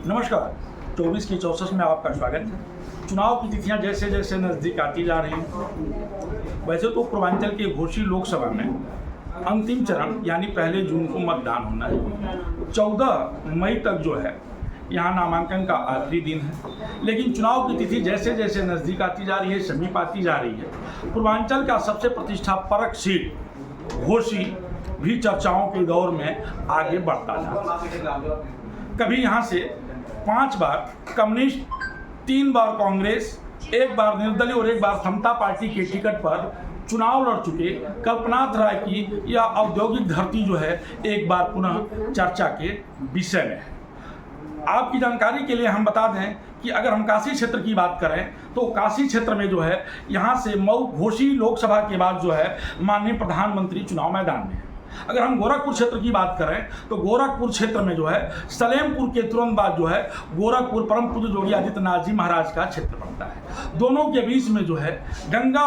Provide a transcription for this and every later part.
नमस्कार। 24 की 64 में आपका स्वागत है। चुनाव की तिथियां जैसे जैसे नज़दीक आती जा रही हैं, वैसे तो पूर्वांचल के घोसी लोकसभा में अंतिम चरण यानी पहले जून को मतदान होना है। 14 मई तक जो है यहाँ नामांकन का आखिरी दिन है, लेकिन चुनाव की तिथि जैसे जैसे नज़दीक आती जा रही है, समीप आती जा रही है, पूर्वांचल का सबसे प्रतिष्ठापरक सीट घोसी भी चर्चाओं के दौर में आगे बढ़ता जा रहा है। कभी यहाँ से 5 बार कम्युनिस्ट, 3 बार कांग्रेस, 1 बार निर्दलीय और 1 बार समता पार्टी के टिकट पर चुनाव लड़ चुके कल्पनाथ राय की यह औद्योगिक धरती जो है एक बार पुनः चर्चा के विषय में है। आपकी जानकारी के लिए हम बता दें कि अगर हम काशी क्षेत्र की बात करें तो काशी क्षेत्र में जो है यहाँ से मऊ घोसी लोकसभा के बाद जो है माननीय प्रधानमंत्री चुनाव मैदान में है। अगर हम गोरखपुर क्षेत्र की बात करें तो गोरखपुर क्षेत्र में जो है सलेमपुर के तुरंत बाद जो है गोरखपुर परम पूज्य योगी आदित्यनाथ जी महाराज का क्षेत्र पड़ता है। दोनों के बीच में जो है गंगा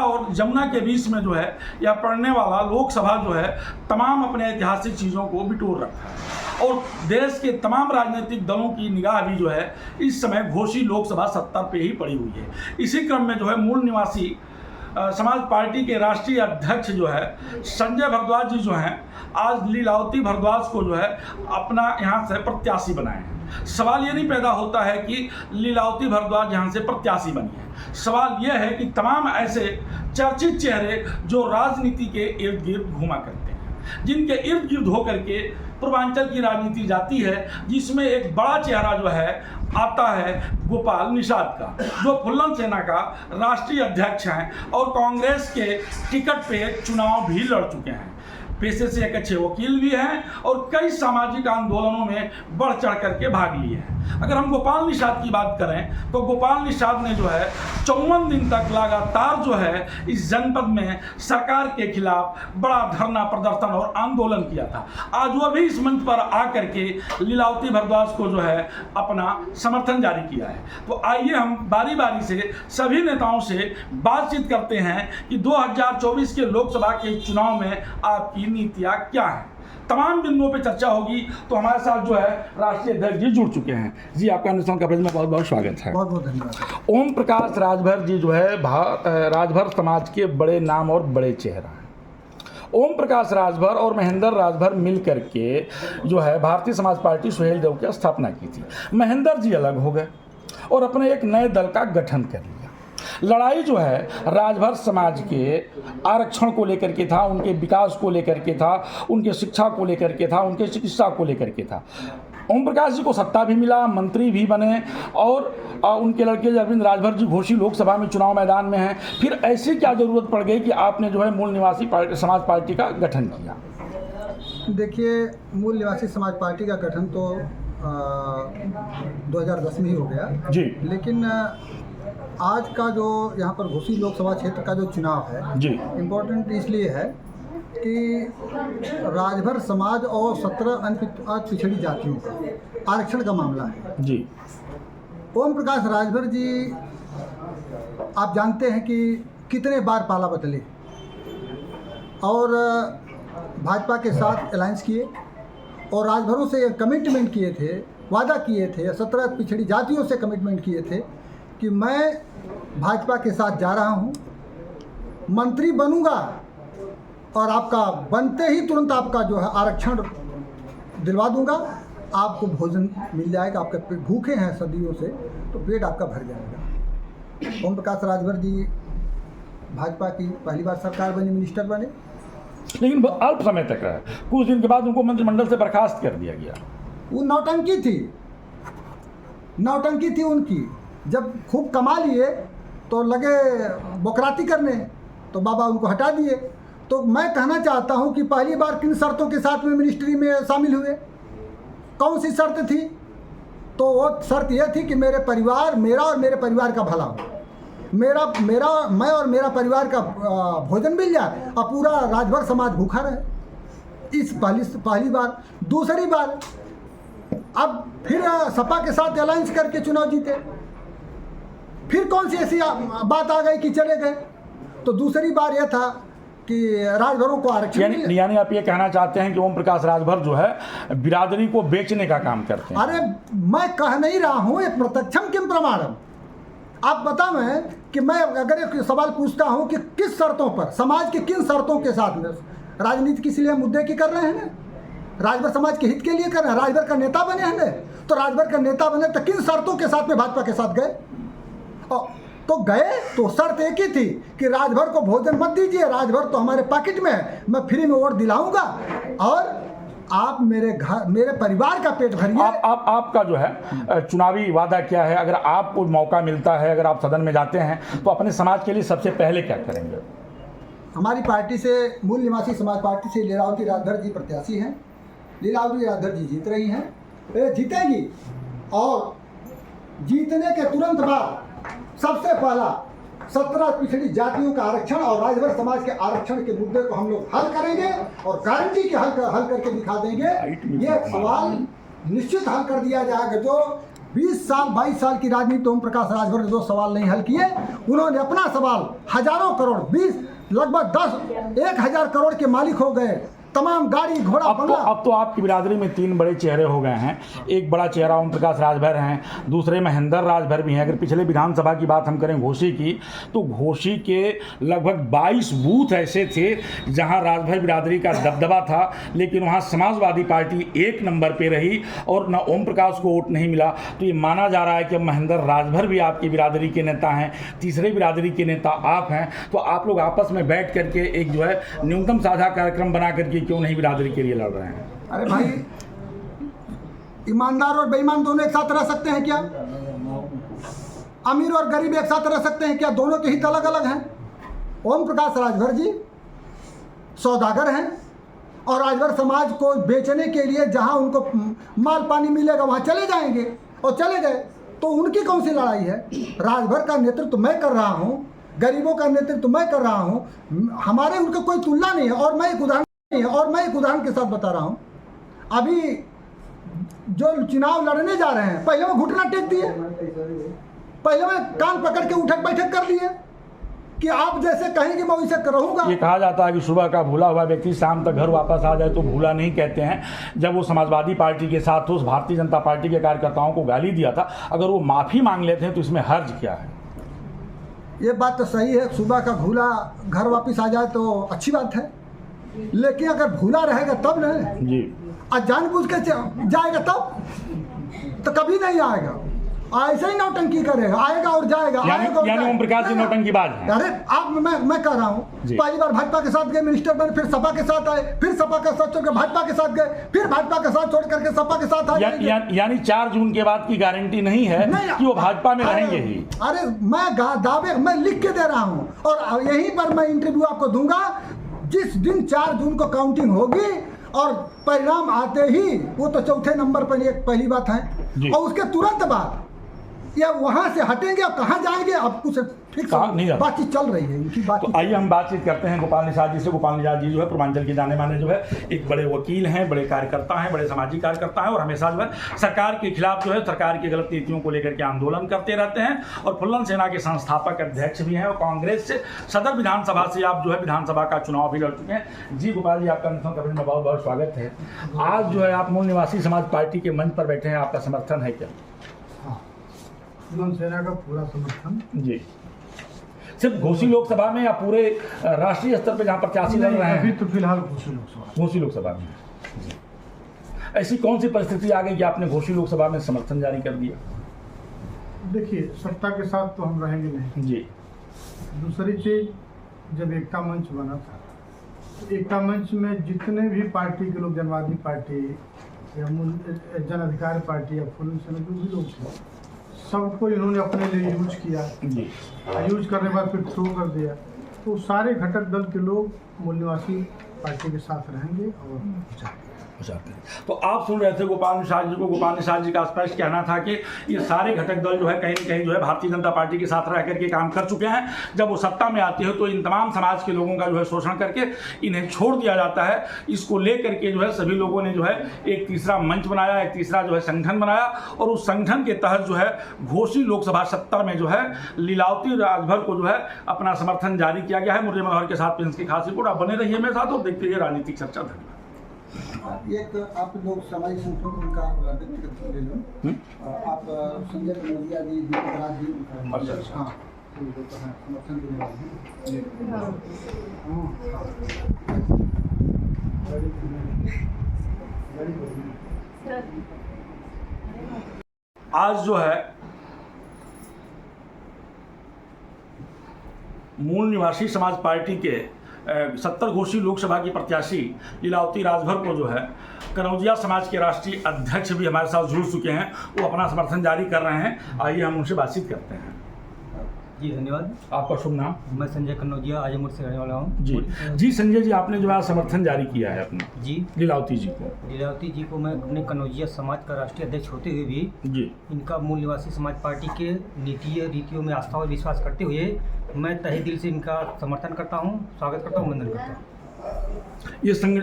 और जमुना के बीच में जो है यह पड़ने वाला लोकसभा जो है तमाम अपने ऐतिहासिक चीज़ों को बिटोर रखा है और देश के तमाम राजनीतिक दलों की निगाह भी जो है इस समय घोसी लोकसभा 70 पे ही पड़ी हुई है। इसी क्रम में जो है मूल निवासी समाज पार्टी के राष्ट्रीय अध्यक्ष जो है संजय भारद्वाज जी जो हैं आज लीलावती भारद्वाज को जो है अपना यहाँ से प्रत्याशी बनाए हैं। सवाल ये नहीं पैदा होता है कि लीलावती भारद्वाज यहाँ से प्रत्याशी बनी है, सवाल यह है कि तमाम ऐसे चर्चित चेहरे जो राजनीति के इर्द गिर्द घूमा करते हैं, जिनके इर्द गिर्द होकर के पूर्वांचल की राजनीति जाती है, जिसमें एक बड़ा चेहरा जो है आता है गोपाल निषाद का, जो फुल्लन सेना का राष्ट्रीय अध्यक्ष हैं और कांग्रेस के टिकट पे चुनाव भी लड़ चुके हैं। पेशे से एक अच्छे वकील भी हैं और कई सामाजिक आंदोलनों में बढ़ चढ़ करके भाग लिए हैं। अगर हम गोपाल निषाद की बात करें तो गोपाल निषाद ने जो है 54 दिन तक लगातार जो है इस जनपद में सरकार के खिलाफ बड़ा धरना प्रदर्शन और आंदोलन किया था। आज वह भी इस मंच पर आकर के लीलावती भारद्वाज को जो है अपना समर्थन जारी किया है। तो आइए हम बारी बारी से सभी नेताओं से बातचीत करते हैं कि 2024 के लोकसभा के चुनाव में आपकी नीतियाँ क्या हैं। तमाम बिंदुओं पे चर्चा होगी। तो हमारे साथ जो है राष्ट्रीय अध्यक्ष जी जुड़ चुके हैं। जी आपका हिंदुस्तान कवरेज में बहुत बहुत स्वागत है। बहुत बहुत धन्यवाद। ओम प्रकाश राजभर जी जो है राजभर समाज के बड़े नाम और बड़े चेहरा हैं। ओम प्रकाश राजभर और महेंद्र राजभर मिल करके जो है भारतीय समाज पार्टी सुहेल देव की स्थापना की थी। महेंद्र जी अलग हो गए और अपने एक नए दल का गठन कर लिया। लड़ाई जो है राजभर समाज के आरक्षण को लेकर के था, उनके विकास को लेकर के था, उनके शिक्षा को लेकर के था, उनके चिकित्सा को लेकर के था। ओम प्रकाश जी को सत्ता भी मिला, मंत्री भी बने और उनके लड़के अरविंद राजभर जी घोसी लोकसभा में चुनाव मैदान में हैं। फिर ऐसी क्या ज़रूरत पड़ गई कि आपने जो है मूल निवासी समाज पार्टी का गठन किया? देखिए, मूल निवासी समाज पार्टी का गठन तो 2010 में ही हो गया जी, लेकिन आज का जो यहाँ पर घोसी लोकसभा क्षेत्र का जो चुनाव है जी, इम्पोर्टेंट इसलिए है कि राजभर समाज और 17 पिछड़ी जातियों का आरक्षण का मामला है जी। ओम प्रकाश राजभर जी आप जानते हैं कि कितने बार पाला बदले और भाजपा के साथ अलायंस किए और राजभरों से कमिटमेंट किए थे, वादा किए थे, 17 पिछड़ी जातियों से कमिटमेंट किए थे कि मैं भाजपा के साथ जा रहा हूं, मंत्री बनूंगा और आपका बनते ही तुरंत आपका जो है आरक्षण दिलवा दूंगा, आपको भोजन मिल जाएगा, आपके पेट भूखे हैं सदियों से तो पेट आपका भर जाएगा। ओम प्रकाश राजभर जी भाजपा की पहली बार सरकार बनी, मिनिस्टर बने, लेकिन अल्प समय तक रहा। कुछ दिन के बाद उनको मंत्रिमंडल से बर्खास्त कर दिया गया। वो नौटंकी थी उनकी। जब खूब कमा लिए तो लगे बकराती करने, तो बाबा उनको हटा दिए। तो मैं कहना चाहता हूं कि पहली बार किन शर्तों के साथ में मिनिस्ट्री में शामिल हुए, कौन सी शर्त थी? तो वो शर्त यह थी कि मेरा और मेरे परिवार का भला हो, मैं और मेरा परिवार का भोजन मिल जाए और पूरा राजभर समाज भूखा रहे। इस पहली बार। दूसरी बार अब फिर सपा के साथ अलायंस करके चुनाव जीते, फिर कौन सी ऐसी बात आ गई कि चले गए। तो दूसरी बार यह था कि राजभरों को आरक्षण मिले। यानी आप ये कहना चाहते हैं कि ओम प्रकाश राजभर जो है बिरादरी को बेचने का काम करते हैं? अरे मैं कह नहीं रहा हूँ, ये प्रत्यक्षम किम प्रमाणम। आप बताएं कि मैं अगर एक सवाल पूछता हूँ कि किस शर्तों पर, समाज के किन शर्तों के साथ में राजनीति किस लिए मुद्दे की कर रहे हैं ना, राजभर समाज के हित के लिए कर रहे हैं, राजभर का नेता बने हैं ना, तो राजभर का नेता बने तो किन शर्तों के साथ में भाजपा के साथ गए? तो गए तो शर्त एक ही थी कि राजभर को भोजन मत दीजिए, राजभर तो हमारे पॉकेट में है, मैं फ्री में वोट दिलाऊंगा और आप मेरे परिवार का पेट भरिए। आपका जो है चुनावी वादा क्या है? अगर आपको मौका मिलता है, अगर आप सदन में जाते हैं तो अपने समाज के लिए सबसे पहले क्या करेंगे? हमारी पार्टी से, मूल निवासी समाज पार्टी से लीलावती राजभर जी प्रत्याशी हैं। लीलावती राजभर जी जीत रही हैं, जीतेगी और जीतने के तुरंत बाद सबसे पहला 17 पिछड़ी जातियों का आरक्षण और राजभर समाज के आरक्षण के मुद्दे को हम लोग हल करेंगे और गारंटी के हल करके दिखा देंगे। ये सवाल निश्चित हल कर दिया जाएगा। जो 20 साल 22 साल की राजनीति ओम प्रकाश राजभर ने जो सवाल नहीं हल किए, उन्होंने अपना सवाल हजारों करोड़, 20 लगभग 10-1000 करोड़ के मालिक हो गए, तमाम गाड़ी घोड़ा बंगला। अब तो आपकी बिरादरी में 3 बड़े चेहरे हो गए हैं। एक बड़ा चेहरा ओम प्रकाश राजभर हैं, दूसरे महेंद्र राजभर भी हैं। अगर पिछले विधानसभा की बात हम करें घोसी की, तो घोसी के लगभग 22 बूथ ऐसे थे जहां राजभर बिरादरी का दबदबा था, लेकिन वहां समाजवादी पार्टी 1 नंबर पे रही और न ओम प्रकाश को वोट नहीं मिला। तो ये माना जा रहा है कि महेंद्र राजभर भी आपकी बिरादरी के नेता हैं, तीसरे बिरादरी के नेता आप हैं। तो आप लोग आपस में बैठ करके एक जो है न्यूनतम साझा कार्यक्रम बना करके क्यों नहीं बिरादरी के लिए लड़ रहे हैं? अरे भाई, ईमानदार और बेईमान दोनों एक साथ रह सकते हैं क्या? अमीर और गरीब एक साथ रह सकते हैं क्या? दोनों के हित अलग अलग हैं। ओम प्रकाश राजभर जी सौदागर हैं और राजभर समाज को बेचने के लिए जहां उनको माल पानी मिलेगा वहां चले जाएंगे और चले गए। तो उनकी कौन सी लड़ाई है? राजभर का नेतृत्व मैं कर रहा हूं, गरीबों का नेतृत्व मैं कर रहा हूं, हमारे उनका कोई तुलना नहीं है। और मैं एक उदाहरण के साथ बता रहा हूं, अभी जो चुनाव लड़ने जा रहे हैं, पहले वो घुटना टेक दिए, पहले मैं कान पकड़ के उठक बैठक कर लिए कि आप जैसे कहेंगे मैं वैसे रहूंगा। ये कहा जाता है कि सुबह का भूला हुआ व्यक्ति शाम तक घर वापस आ जाए तो भूला नहीं कहते हैं। जब वो समाजवादी पार्टी के साथ उस भारतीय जनता पार्टी के कार्यकर्ताओं को गाली दिया था, अगर वो माफी मांग लेते हैं तो इसमें हर्ज क्या है? ये बात तो सही है, सुबह का भूला घर वापस आ जाए तो अच्छी बात है, लेकिन अगर भूला रहेगा तब न जी, और जानबूझ के जाएगा तब तो कभी नहीं आएगा। ऐसे ही नौटंकी करेगा, आएगा और जाएगा। यानी ओम प्रकाश जी नौटंकी बाज हैं। अरे आप मैं कह रहा हूँ, पहली बार भाजपा के साथ गए, मिनिस्टर बने, फिर सपा के साथ आए, फिर सपा का साथ छोड़कर भाजपा के साथ गए, फिर भाजपा का साथ छोड़ करके सपा के साथ आए। यानी 4 जून के बाद की गारंटी नहीं है कि वो भाजपा में रहेंगे ही। अरे मैं लिख के दे रहा हूँ और यहीं पर मैं इंटरव्यू आपको दूंगा। जिस दिन 4 जून को काउंटिंग होगी और परिणाम आते ही, वो तो चौथे नंबर पर एक पहली बात है, और उसके तुरंत बाद या वहां से हटेंगे और कहां जाएंगे अब कुछ ठीक बातचीत चल रही है इनकी बात। तो आइए हम बातचीत करते हैं गोपाल निषाद जी से। गोपाल निषाद जी जो है पूर्वांचल के जाने माने जो है एक बड़े वकील हैं, बड़े कार्यकर्ता हैं, बड़े सामाजिक कार्यकर्ता हैं और हमेशा जो है सरकार के खिलाफ जो है सरकार की गलत नीतियों को लेकर के आंदोलन करते रहते हैं और फुल्लन सेना के संस्थापक अध्यक्ष भी हैं और कांग्रेस से सदर विधानसभा से आप जो है विधानसभा का चुनाव भी लड़ चुके हैं। जी गोपाल जी, आपका नेशनल कवरेज में बहुत बहुत स्वागत है। आज जो है आप मूल निवासी समाज पार्टी के मंच पर बैठे हैं, आपका समर्थन है क्या? फुल्लन सेना का पूरा समर्थन जी। सिर्फ घोसी लोकसभा में या पूरे राष्ट्रीय स्तर पर जहां प्रत्याशी लड़ रहे हैं? अभी तो फिलहाल घोसी लोकसभा में। ऐसी कौन सी परिस्थिति आ गई कि आपने घोसी लोकसभा में समर्थन जारी कर दिया? देखिए, सत्ता के साथ तो हम रहेंगे नहीं जी। दूसरी चीज, जब एकता मंच बना था, एकता मंच में जितने भी पार्टी के लोग, जनवादी पार्टी या जन अधिकार पार्टी या फुल्लन सेना, जो भी लोग थे, सबको इन्होंने अपने लिए यूज किया। यूज करने के बाद फिर थ्रो कर दिया। तो सारे घटक दल के लोग मूल निवासी पार्टी के साथ रहेंगे और तो आप सुन रहे थे गोपाल निषाद जी को। गोपाल निषाद जी का स्पष्ट कहना था कि ये सारे घटक दल जो है कहीं न कहीं जो है भारतीय जनता पार्टी के साथ रह करके काम कर चुके हैं। जब वो सत्ता में आती है तो इन तमाम समाज के लोगों का जो है शोषण करके इन्हें छोड़ दिया जाता है। इसको लेकर के जो है सभी लोगों ने जो है एक तीसरा मंच बनाया, एक तीसरा जो है संगठन बनाया और उस संगठन के तहत जो है घोसी लोकसभा 70 में जो है लीलावती राजभर को जो है अपना समर्थन जारी किया गया है। मुरली मनोहर के साथ प्रिंस की खास रिपोर्ट। रिपोर्ट। आप बने रहिए मेरे साथ और देखते रहिए राजनीतिक चर्चा। धन्यवाद। एक आप लोग समाज संगठन उनका व्यक्तिगत ले लो। आप संजय कनौजिया जी, दीपक राज जी, अच्छा। हाँ, समर्थन देने वाले हैं। आज जो है मूल निवासी समाज पार्टी के 70 घोषी लोकसभा की प्रत्याशी लीलावती राजभर को जो है कनौजिया समाज के राष्ट्रीय अध्यक्ष भी हमारे साथ जुड़ चुके हैं। वो अपना समर्थन जारी कर रहे हैं। आइए हम उनसे बातचीत करते हैं। जी धन्यवाद। आपका शुभ नाम? मैं संजय कन्नौजिया आजमगढ़ से रहने वाला हूँ। जी संजय जी, आपने जो है समर्थन जारी किया है अपना जी लीलावती जी को। लीलावती जी को मैं अपने कन्नौजिया समाज का राष्ट्रीय अध्यक्ष होते हुए भी जी इनका मूल निवासी समाज पार्टी के नीतियों रीतियों में आस्था और विश्वास करते हुए मैं तहे दिल से इनका समर्थन करता हूँ, स्वागत करता हूँ, वंदन करता हूँ।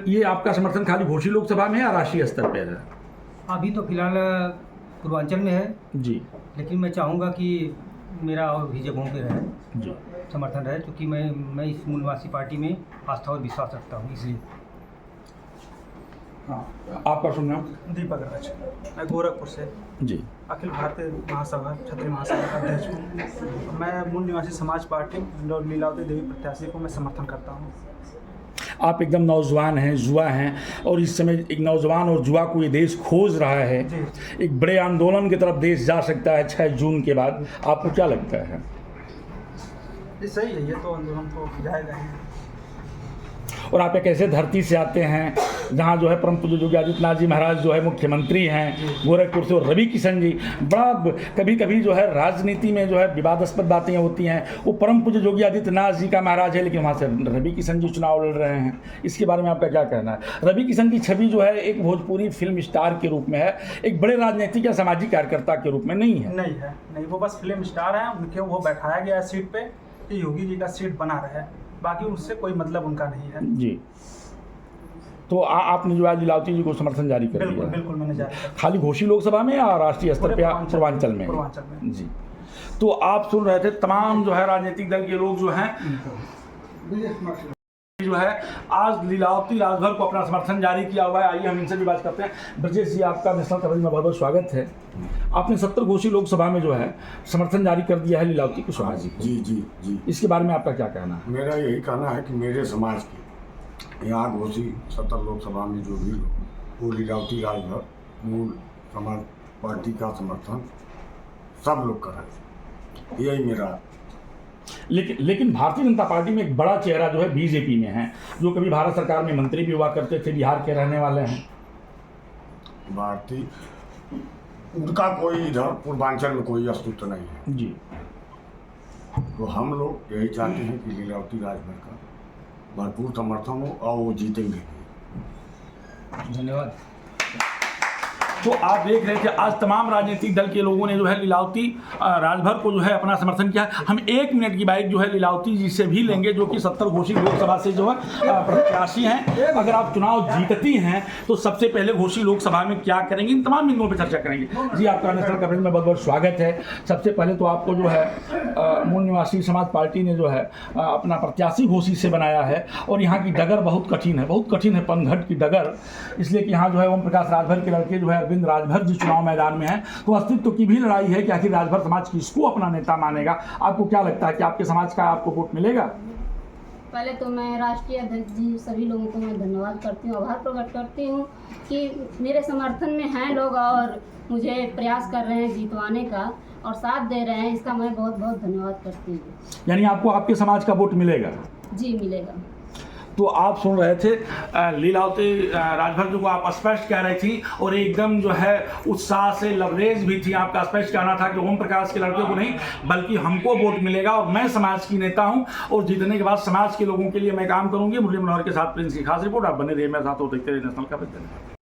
ये आपका समर्थन खाली घोषी लोकसभा में या राष्ट्रीय स्तर पर है? अभी तो फिलहाल पूर्वांचल में है जी, लेकिन मैं चाहूँगा कि मेरा और भी जगहों पर रहे जी समर्थन रहे, क्योंकि मैं इस मूल निवासी पार्टी में आस्था और विश्वास रखता हूँ, इसलिए। हाँ, आपका शुभ नाम? दीपक राज, मैं गोरखपुर से जी अखिल भारतीय महासभा क्षत्रिय महासभा का अध्यक्ष हूँ। मैं मूल निवासी समाज पार्टी और लीलावती देवी प्रत्याशी को मैं समर्थन करता हूँ। आप एकदम नौजवान हैं, युवा हैं, और इस समय एक नौजवान और युवा को ये देश खोज रहा है। जी। एक बड़े आंदोलन की तरफ देश जा सकता है 6 जून के बाद। आपको क्या लगता है? ये सही है, ये तो आंदोलन तो जाएगा ही। और आप एक ऐसे धरती से आते हैं जहाँ जो है परम पूज्य योगी आदित्यनाथ जी महाराज जो है मुख्यमंत्री हैं गोरखपुर से, और रवि किशन जी बड़ा कभी कभी जो है राजनीति में जो है विवादास्पद बातें होती हैं। वो परम पूज्य योगी आदित्यनाथ जी का महाराज है, लेकिन वहाँ से रवि किशन जी चुनाव लड़ रहे हैं। इसके बारे में आपका क्या कहना है? रवि किशन की छवि जो है एक भोजपुरी फिल्म स्टार के रूप में है, एक बड़े राजनीतिक या सामाजिक कार्यकर्ता के रूप में नहीं है। नहीं, वो बस फिल्म स्टार हैं, उनके वो बैठाया गया है सीट पे कि योगी जी का सीट बना रहे, बाकी उससे कोई मतलब उनका नहीं है। जी, तो आपने जो आज लीलावती जी को समर्थन जारी कर दिया? बिल्कुल मैंने जारी कर। खाली घोषी लोकसभा में या राष्ट्रीय स्तर पे? पूर्वांचल में। जी, तो आप सुन रहे थे तमाम जो है राजनीतिक दल के लोग जो हैं जो है आज लीलावती राजभर को अपना समर्थन जारी किया हुआ है। आइए हम इनसे भी बात करते हैं। ब्रजेश जी, आपका नेशनल कवरेज में बहुत बहुत स्वागत है। आपने 70 घोषी लोकसभा में जो है समर्थन जारी कर दिया है लीलावती कुशवाहा जी को। जी। इसके बारे में आपका क्या कहना है? मेरा यही कहना है कि मेरे समाज के यहाँ घोषी 70 लोकसभा में जो भी लोग वो लीलावती राजभर मूल समाज पार्टी का समर्थन सब लोग करें, यही मेरा। लेकिन भारतीय जनता पार्टी में एक बड़ा चेहरा जो है बीजेपी में है, जो कभी भारत सरकार में मंत्री भी हुआ करते थे, बिहार के रहने वाले हैं। भारतीय उनका कोई इधर पूर्वांचल में कोई अस्तित्व नहीं है जी। तो हम लोग यही चाहते हैं कि लीलावती राजभर का भरपूर समर्थन हो और वो जीतेंगे। धन्यवाद। तो आप देख रहे थे आज तमाम राजनीतिक दल के लोगों ने जो है लीलावती राजभर को जो है अपना समर्थन किया है। हम 1 मिनट की बाइट जो है लीलावती जी से भी लेंगे, जो कि 70 घोषी लोकसभा से जो है प्रत्याशी हैं। अगर आप चुनाव जीतती हैं तो सबसे पहले घोषी लोकसभा में क्या करेंगी, इन तमाम बिंदुओं पर चर्चा करेंगे। जी, आपका नेशनल कवरेज में बहुत बहुत स्वागत है। सबसे पहले तो आपको जो है मूल निवासी समाज पार्टी ने जो है अपना प्रत्याशी घोषी से बनाया है, और यहाँ की डगर बहुत कठिन है, पनघट की डगर, इसलिए कि यहाँ जो है ओम प्रकाश राजभर के लड़के जो है अरविंद राजभर जी चुनाव मैदान में हैं। तो अस्तित्व की भी लड़ाई है कि आखिर राजभर समाज किसको अपना नेता मानेगा। आपको क्या लगता है कि आपके समाज का आपको वोट मिलेगा? पहले तो मैं राष्ट्रीय अध्यक्ष जी सभी लोगों को मैं धन्यवाद करती हूँ, आभार प्रकट करती हूँ कि मेरे समर्थन में हैं लोग और मुझे प्रयास कर रहे हैं जीतवाने का और साथ दे रहे हैं, इसका मैं बहुत बहुत धन्यवाद करती हूँ। यानी आपको आपके समाज का वोट मिलेगा? जी मिलेगा। तो आप सुन रहे थे लीलावती राजभर जी को आप स्पष्ट कह रही थी, और एकदम जो है उत्साह से लवरेज भी थी। आपका स्पष्ट कहना था कि ओम प्रकाश के लड़के को नहीं बल्कि हमको वोट मिलेगा, और मैं समाज की नेता हूं, और जीतने के बाद समाज के लोगों के लिए मैं काम करूंगी। मुरली मनोहर के साथ प्रिंस की खास रिपोर्ट। आप बने रहिए मेरे साथ और देखते रहिए नेशनल कवरेज।